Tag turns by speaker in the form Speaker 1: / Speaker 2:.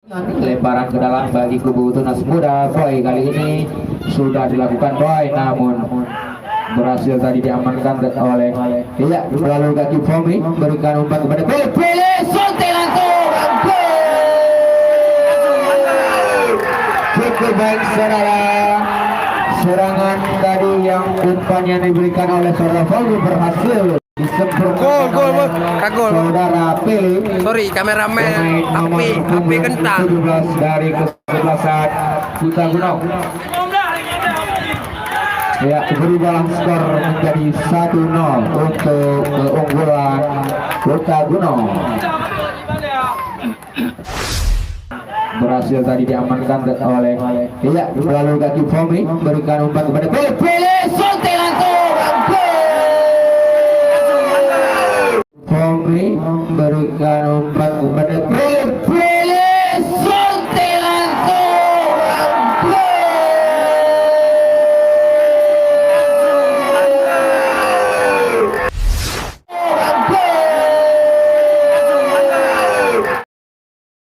Speaker 1: Lemparan ke dalam bagi kubu Tunas Muda. Boy kali ini sudah dilakukan Boy, namun berhasil tadi diamankan oleh lalu kaki Fomi memberikan umpan kepada Pele Sonte langsung cukup baik saudara. Serangan tadi yang umpannya diberikan oleh saudara Fomi berhasil disempurnakan oleh saudara Pele.
Speaker 2: Sorry kameramen api kentang
Speaker 1: 17 dari kesebelasan Kuta Gunung. Ya, berubah skor menjadi 1-0 untuk keunggulan Kota Gunung. Berhasil tadi diamankan oleh lalu kaki Fomi memberikan umpan kepada Pele Sonte langsung Fomi memberikan umpan